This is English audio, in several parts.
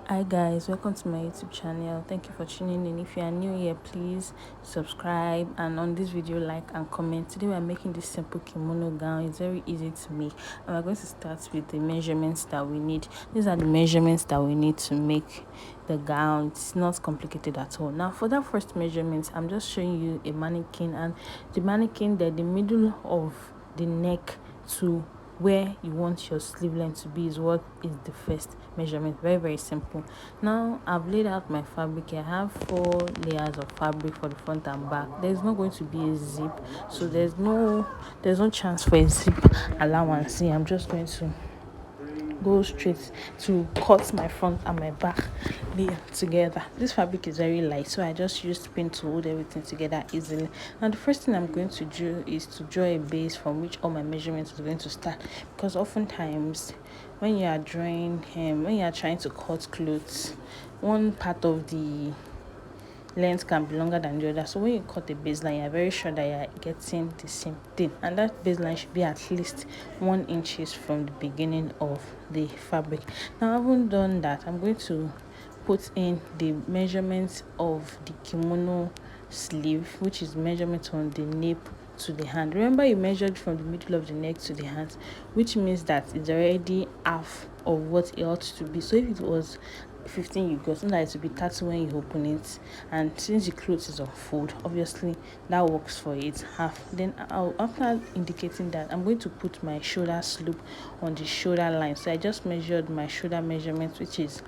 Hi guys, welcome to my YouTube channel. Thank you for tuning in. If you are new here, please subscribe, and on this video like and comment. Today we are making this simple kimono gown. It's very easy to make, and we're going to start with the measurements that we need. These are the measurements that we need to make the gown. It's not complicated at all. Now for that first measurement, I'm just showing you a mannequin, and the mannequin, the middle of the neck to where you want your sleeve length to be is what is the first measurement. Very simple. Now I've laid out my fabric. I have 4 layers of fabric for the front and back. There's not going to be a zip, so there's no chance for a zip allowance. See, I'm just going to go straight to cut my front and my back layer together. This fabric is very light, so I just used pin to hold everything together easily. And the first thing I'm going to do is to draw a base from which all my measurements are going to start, because oftentimes when you are drawing when you are trying to cut clothes, one part of the length can be longer than the other. So when you cut the baseline, you're very sure that you're getting the same thing, and that baseline should be at least 1 inches from the beginning of the fabric. Now, having done that, I'm going to put in the measurements of the kimono sleeve, which is measurement on the nape to the hand. Remember, you measured from the middle of the neck to the hands, which means that it's already half of what it ought to be. So if it was 15, you got, so that it will be 30 when you open it, and since the clothes is on fold, obviously that works for it half. Then after indicating that, I'm going to put my shoulder slope on the shoulder line. So I just measured my shoulder measurement, which is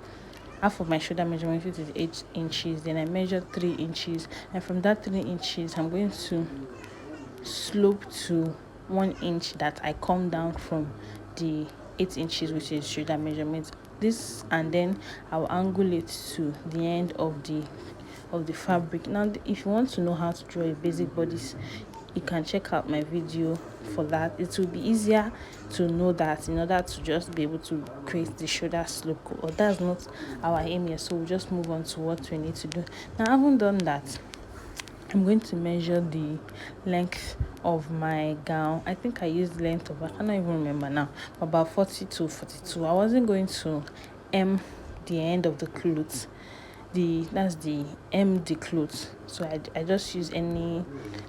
half of my shoulder measurement, which is 8 inches. Then I measured 3 inches, and from that 3 inches I'm going to slope to 1 inch that I come down from the 8 inches, which is shoulder measurement. This, and then I'll angle it to the end of the fabric. Now if you want to know how to draw a basic bodice, you can check out my video for that. It will be easier to know that in order to just be able to create the shoulder slope. Or that's not our aim here, so we'll just move on to what we need to do. Now, having done that, I'm going to measure the length of my gown. I think I used length of, I cannot even remember now, about 40 to 42. I wasn't going to hem the end of the clothes. That's the hem the clothes. So I just use any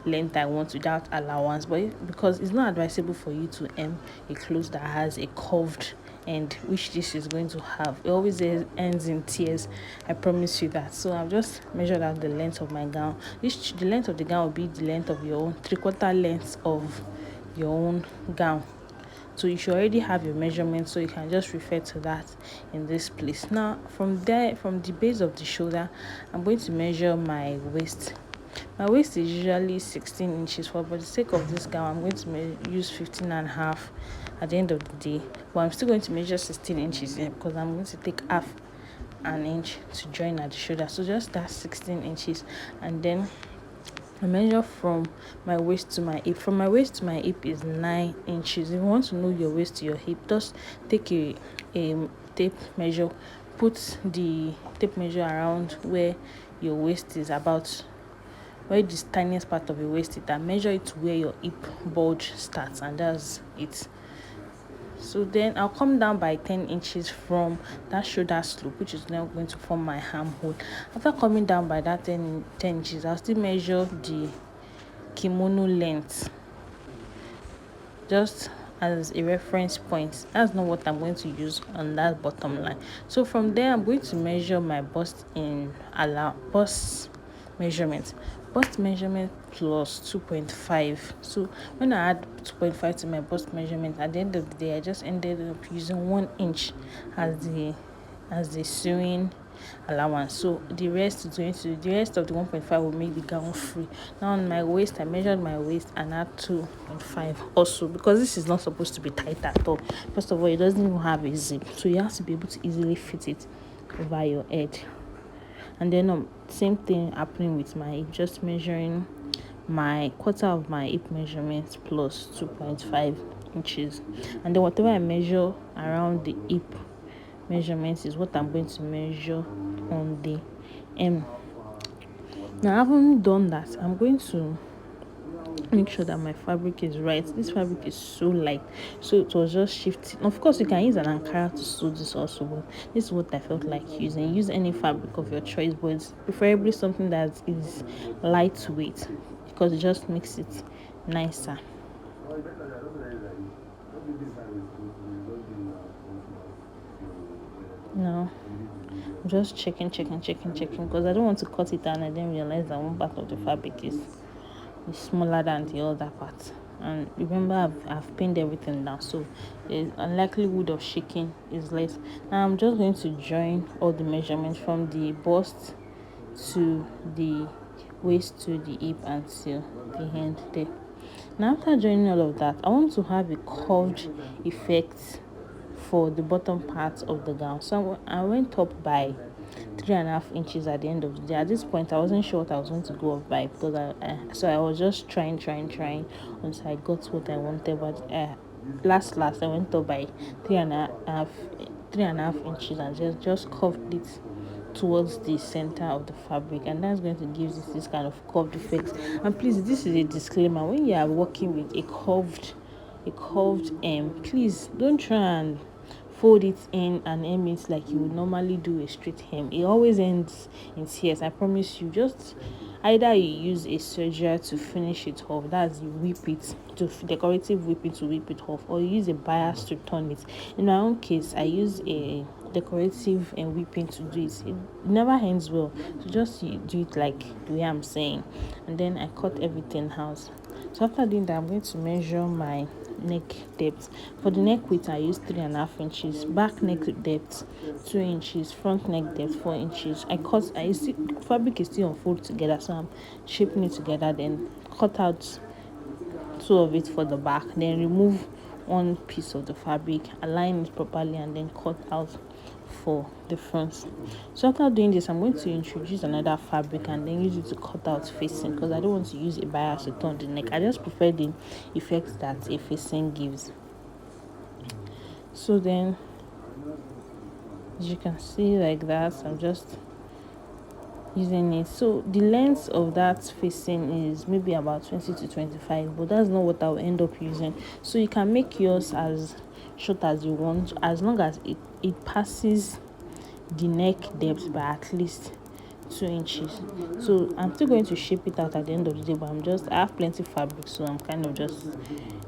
length I want without allowance. But because it's not advisable for you to hem a clothes that has a curved end, which this is going to have. It always ends in tears, I promise you that. So I've just measured out the length of my gown. The length of the gown will be the length of your own 3/4 length of your own gown. So you should already have your measurements, so you can just refer to that in this place. Now from there, from the base of the shoulder, I'm going to measure my waist. My waist is usually 16 inches, for the sake of this gown I'm going to use 15.5 at the end of the day, but I'm still going to measure 16 inches here because I'm going to take half an inch to join at the shoulder. So just that 16 inches, and then I measure from my waist to my hip. From my waist to my hip is 9 inches. If you want to know your waist to your hip, just take a tape measure, put the tape measure around where your waist is, about where the tiniest part of your waist is, and measure it to where your hip bulge starts, and that's it. So then I'll come down by 10 inches from that shoulder slope, which is now going to form my armhole. After coming down by that 10 inches, I'll still measure the kimono length just as a reference point. That's not what I'm going to use on that bottom line. So from there, I'm going to measure my bust measurement. Bust measurement plus 2.5. So when I add 2.5 to my bust measurement, at the end of the day, I just ended up using 1 inch as the sewing allowance. So the rest of the 1.5 will make the gown free. Now on my waist, I measured my waist and add 2.5 also, because this is not supposed to be tight at all. First of all, it doesn't even have a zip, so you have to be able to easily fit it over your head. And then same thing happening with my hip, just measuring my quarter of my hip measurement plus 2.5 inches. And then whatever I measure around the hip measurements is what I'm going to measure on the hem. Now, having done that, I'm going to make sure that my fabric is right. This fabric is so light, so it was just shifting. Of course you can use an ankara to sew this also, but this is what I felt like using. Use any fabric of your choice, but it's preferably something that is lightweight because it just makes it nicer. No, I'm just checking because I don't want to cut it and I didn't realize that one part of the fabric is smaller than the other part. And remember, I've pinned everything down, so the unlikelihood of shaking is less. Now I'm just going to join all the measurements from the bust to the waist to the hip until the hand there. Now after joining all of that, I want to have a curved effect for the bottom part of the gown. So I went up by 3.5 inches at the end of the day. At this point I wasn't sure what I was going to go up by because I was just trying until I got what I wanted. But last I went up by 3.5 inches and just curved it towards the center of the fabric, and that's going to give this kind of curved effect. And please, this is a disclaimer: when you are working with a curved please don't try and fold it in and hem it like you would normally do a straight hem. It always ends in tears, I promise you. Just either you use a serger to finish it off, that's you whip it to decorative whipping to whip it off, or you use a bias to turn it. In my own case, I use a decorative and whipping to do it. It never ends well, so just you do it like the way I'm saying, and then I cut everything out. So after doing that, I'm going to measure my neck depth. For the neck width, I use 3.5 inches, back neck depth 2 inches, front neck depth 4 inches. I see fabric is still unfolded together, so I'm shaping it together, then cut out two of it for the back, then remove one piece of the fabric, align it properly, and then cut out for the front. So after doing this, I'm going to introduce another fabric and then use it to cut out facing, because I don't want to use a bias to turn the neck. I just prefer the effect that a facing gives. So then, as you can see, like that, I'm just using it. So the length of that facing is maybe about 20 to 25, but that's not what I'll end up using. So you can make yours as short as you want, as long as it passes the neck depth by at least 2 inches. So I'm still going to shape it out at the end of the day, but I have plenty of fabric, so I'm kind of just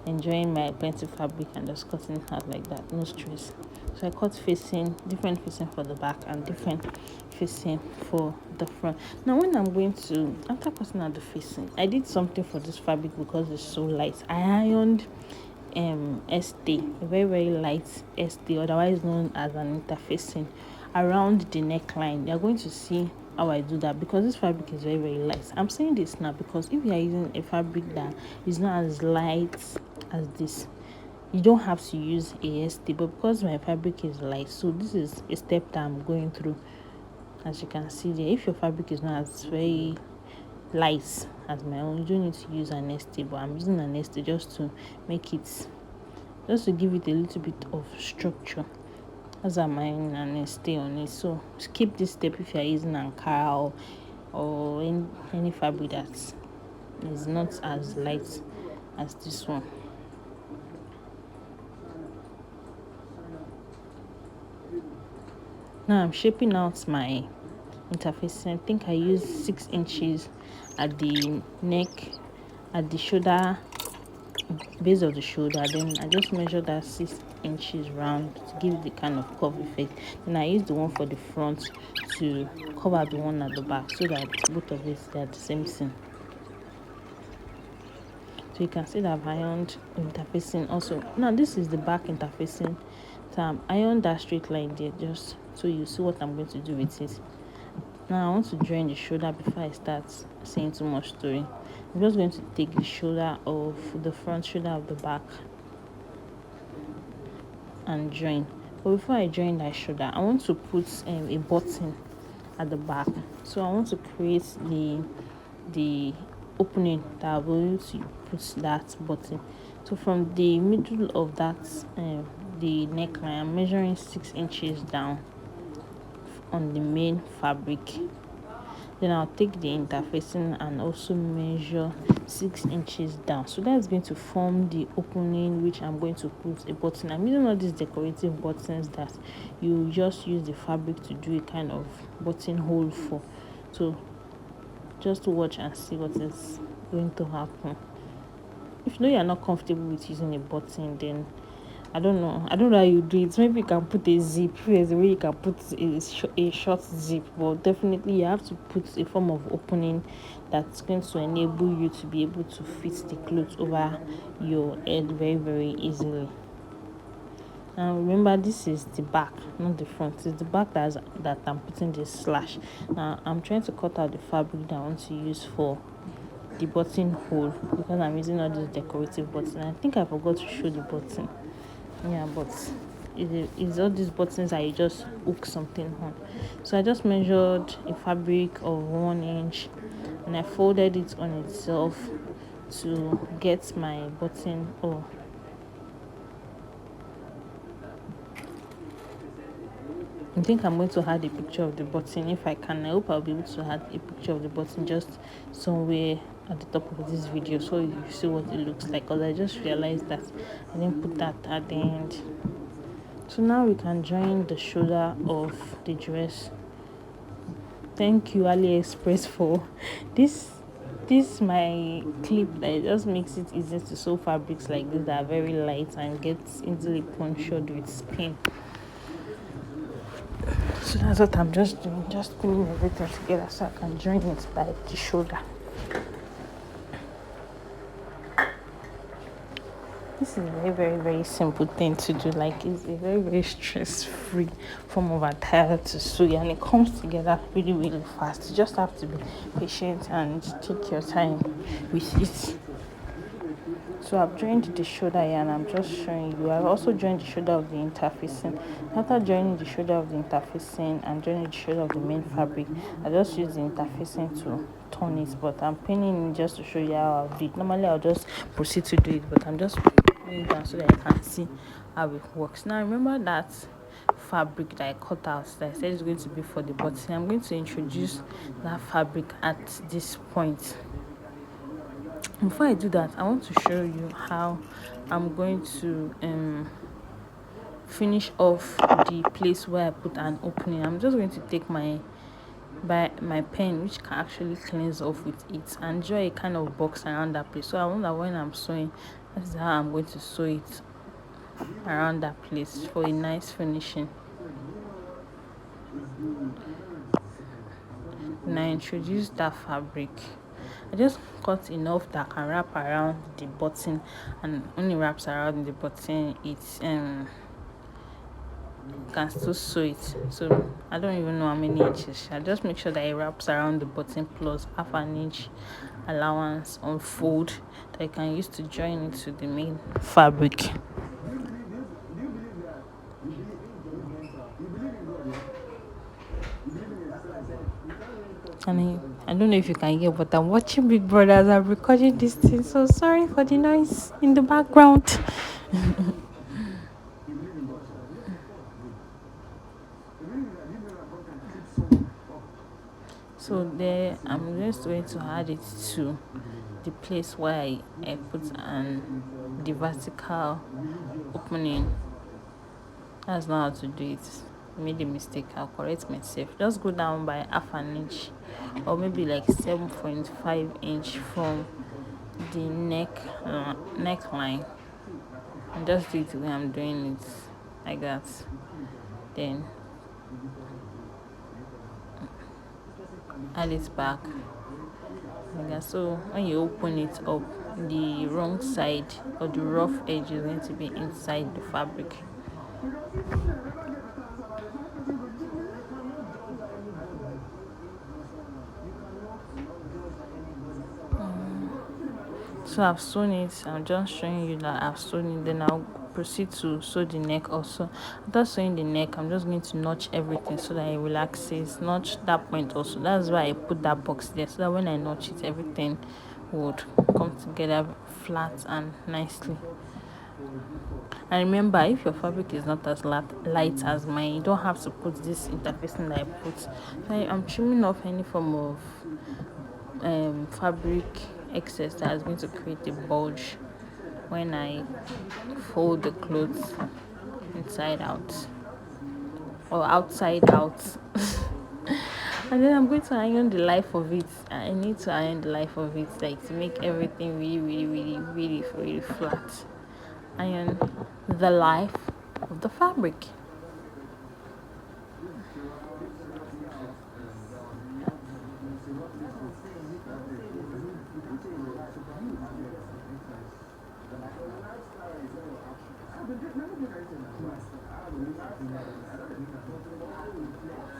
enjoying my plenty fabric and just cutting it out like that, no stress. So I cut different facing for the back and different facing for the front. Now when I'm going to, after cutting out the facing, I did something for this fabric because it's so light. I ironed ST, a very light ST, otherwise known as an interfacing, around the neckline. You're going to see how I do that because this fabric is very light. I'm saying this now because if you are using a fabric that is not as light as this, you don't have to use a ST, but because my fabric is light, so this is a step that I'm going through. As you can see there, if your fabric is not as very light as my own, you don't need to use an ST, but I'm using an ST just to give it a little bit of structure as I'm ironing and stay on it. So skip this step if you're using ankara or any fabric that is not as light as this one. Now I'm shaping out my interfacing. I think I used 6 inches at the neck, at the shoulder, base of the shoulder. Then I just measured that 6 inches round to give the kind of curve effect. Then I used the one for the front to cover the one at the back so that both of it are the same thing. So you can see that I've ironed interfacing also. Now this is the back interfacing. So I'm ironed that straight line there just so you see what I'm going to do with it. Now I want to join the shoulder before I start saying too much story. I'm just going to take the shoulder of the front, shoulder of the back, and join. But before I join that shoulder, I want to put a button at the back. So I want to create the opening that I'm going to put that button. So from the middle of that the neckline, I'm measuring 6 inches down on the main fabric. Then I'll take the interfacing and also measure 6 inches down. So that's going to form the opening which I'm going to put a button. I'm using all these decorative buttons that you just use the fabric to do a kind of button hole for. So just watch and see what is going to happen. If you know you're not comfortable with using a button, then I don't know how you do it. Maybe you can put a zip. There's a way you can put a short zip, but definitely you have to put a form of opening that's going to enable you to be able to fit the clothes over your head very, very easily. And remember, this is the back, not the front. It's the back that I'm putting this slash. Now I'm trying to cut out the fabric that I want to use for the button hole, because I'm using all these decorative buttons. I think I forgot to show the button. Yeah, but it's all these buttons that you just hook something on. So I just measured a fabric of 1 inch and I folded it on itself to get my button. I think I'm going to add a picture of the button if I can. I hope I'll be able to add a picture of the button just somewhere at the top of this video so you see what it looks like, because I just realized that I didn't put that at the end. So now we can join the shoulder of the dress. Thank you AliExpress for this my clip that just makes it easy to sew fabrics like this that are very light and gets easily punctured with spin. So that's what I'm just doing, just pulling everything together so I can join it by the shoulder. This is a very, very, very simple thing to do. Like, it's a very, very stress-free form of attire to sew, and it comes together really, really fast. You just have to be patient and take your time with it. So I've joined the shoulder here and I'm just showing you. I've also joined the shoulder of the interfacing. After joining the shoulder of the interfacing and joining the shoulder of the main fabric, I just use the interfacing to turn it, but I'm pinning it just to show you how I'll do it. Normally I'll just proceed to do it, but I'm just putting it down so that you can see how it works. Now remember that fabric that I cut out that I said is going to be for the button. I'm going to introduce that fabric at this point. Before I do that, I want to show you how I'm going to finish off the place where I put an opening. I'm just going to take my pen, which can actually cleanse off with it, and draw a kind of box around that place. So I want that when I'm sewing, that's how I'm going to sew it around that place for a nice finishing. When I introduce that fabric, I just cut enough that can wrap around the button, and only wraps around the button it can still sew it. So I don't even know how many inches. I just make sure that it wraps around the button plus half an inch allowance on fold that I can use to join it to the main fabric. And I don't know if you can hear, but I'm watching Big Brother as I'm recording this thing, so sorry for the noise in the background. So there, I'm just going to add it to the place where I put the vertical opening. That's not how to do it. I made a mistake. I'll correct myself. Just go down by half an inch, or maybe like 7.5 inch from the neckline, and just do it the way I'm doing it, like that. Then add it back like that. So when you open it up, the wrong side or the rough edge is going to be inside the fabric. So I've sewn it. I'm just showing you that I've sewn it. Then I'll proceed to sew the neck also. After sewing the neck, I'm just going to notch everything so that it relaxes. Notch that point also. That's why I put that box there, so that when I notch it, everything would come together flat and nicely. And remember, if your fabric is not as light as mine, you don't have to put this interfacing that I put. So I'm trimming off any form of fabric excess that is going to create a bulge when I fold the clothes inside out or outside out. And then I'm going to iron the life of it. I need to iron the life of it, like to make everything really flat. Iron the life of the fabric.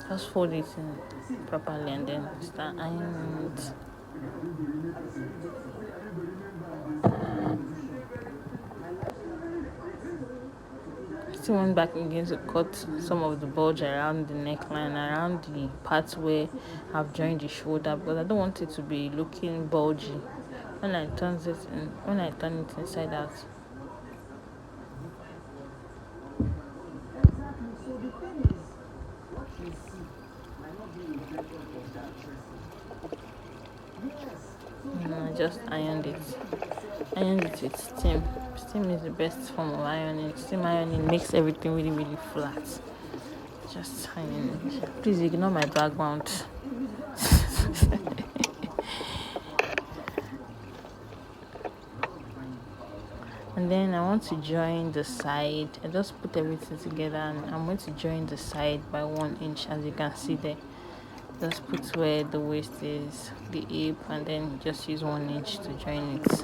Just fold it in properly and then start ironing it. Still went back again to cut some of the bulge around the neckline, around the parts where I've joined the shoulder, because I don't want it to be looking bulgy when I turn it inside out. I just ironed it. Ironed it with steam. Steam is the best form of ironing. Steam ironing makes everything really flat. Just iron it. Please ignore my background. And then I want to join the side. I just put everything together and I'm going to join the side by 1 inch, as you can see there. Just put where the waist is, the hip, and then just use 1 inch to join it.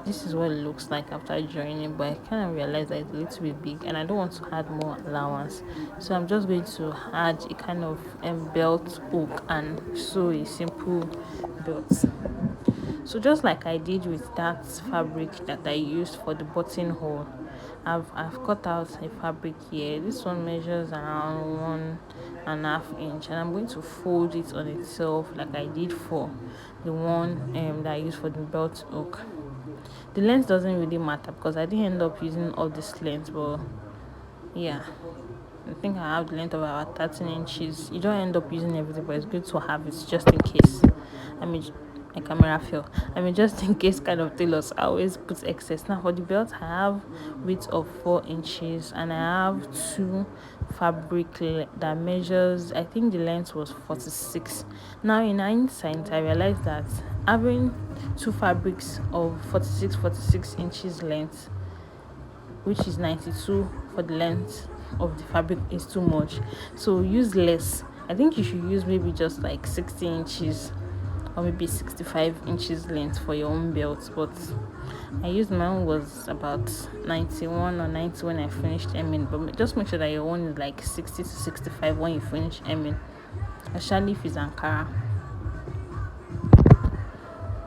This is what it looks like after joining, but I kind of realized that it's a little bit big and I don't want to add more allowance, so I'm just going to add a kind of belt hook and sew a simple belt. So just like I did with that fabric that I used for the buttonhole, I've cut out a fabric here. This one measures around 1.5 inch, and I'm going to fold it on itself like I did for the one that I used for the belt hook. The length doesn't really matter because I didn't end up using all this length, but yeah, I think I have the length of about 13 inches. You don't end up using everything, but it's good to have it just in case. My camera fell. Just in case kind of tailors, I always put excess. Now for the belt, I have width of 4 inches and I have 2 fabric that measures, I think the length was 46. Now in hindsight, I realized that having 2 fabrics of 46 inches length, which is 92 for the length of the fabric, is too much. So use less. I think you should use maybe just like 60 inches or maybe 65 inches length for your own belt. But I used my own was about 91 or 90 when I finished hemming. But just make sure that your own is like 60 to 65 when you finish hemming, especially if it's Ankara.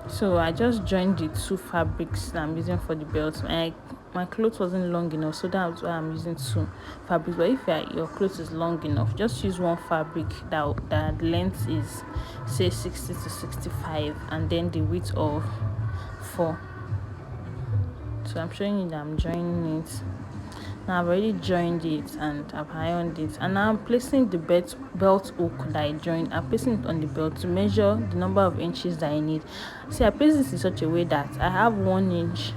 So I just joined the 2 fabrics that I'm using for the belt. My clothes wasn't long enough, so that's why I'm using 2 fabrics. But if your clothes is long enough, just use 1 fabric that length is say 60 to 65 and then the width of 4. So I'm showing you that I'm joining it. Now I've already joined it and I've ironed it, and now I'm placing the belt hook that I joined. I'm placing it on the belt to measure the number of inches that I need. See, I place this in such a way that I have 1 inch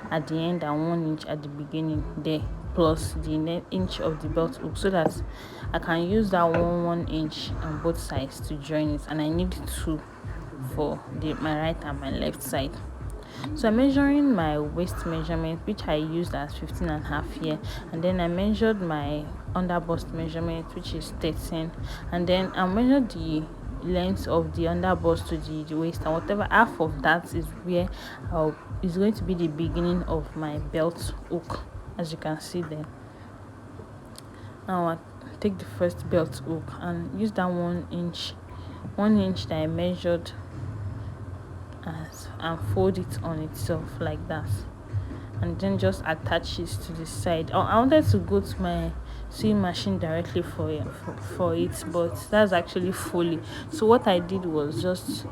at the end and 1 inch at the beginning there, plus the inch of the belt hook, so that I can use that 1 inch on both sides to join it, and I need 2 for my right and my left side. So I'm measuring my waist measurement, which I used as 15.5 here, and then I measured my under bust measurement, which is 13, and then I measured the length of the under bust to the waist, and whatever half of that is where is going to be the beginning of my belt hook, as you can see there. Now I take the first belt hook and use that 1 inch that I measured and fold it on itself like that, and then just attach it to the side. I wanted to go to my sewing machine directly for it, but that's actually fully. So what I did was, just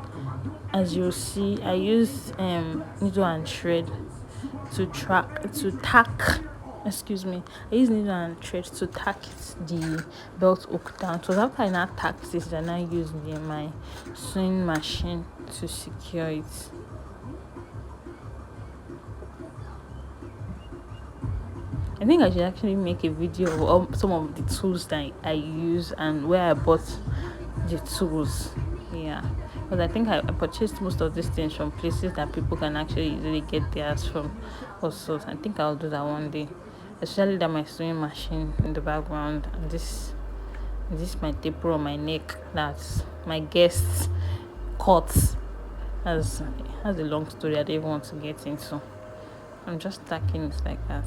as you see, I used needle and thread to tack, excuse me, I use needle and thread to tack the belt hook down. So after I now tack this, then I use my sewing machine to secure it. I think I should actually make a video of some of the tools that I use and where I bought the tools. Yeah, because I think I purchased most of these things from places that people can actually easily get theirs from. Also, I think I'll do that one day. Especially that my sewing machine in the background, and this my taper on my neck. That's my guest's cut. Has a long story I don't even want to get into. I'm just tacking it like that.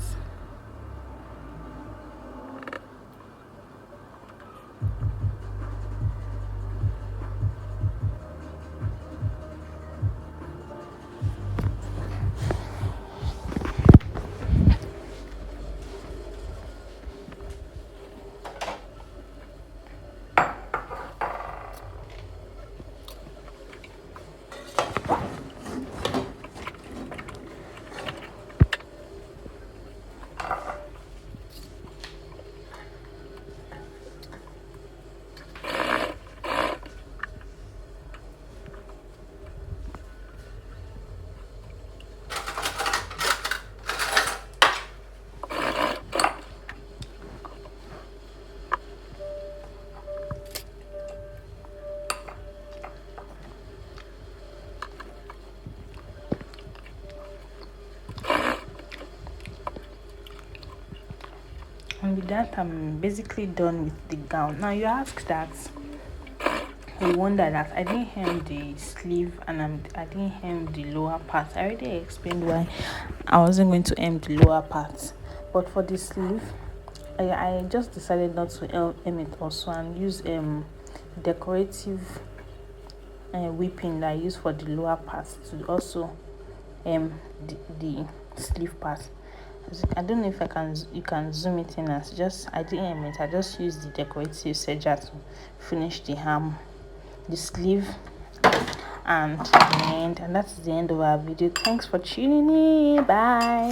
And with that, I'm basically done with the gown. Now you ask that, you wonder that I didn't hem the sleeve and I didn't hem the lower part. I already explained why I wasn't going to hem the lower part. But for the sleeve, I just decided not to hem it also and use decorative whipping that I use for the lower part to also the sleeve part. I don't know if you can zoom it in, as just I didn't hem it. I just used the decorative serger to finish the hem, the sleeve and the end. And that's the end of our video. Thanks for tuning in. Bye.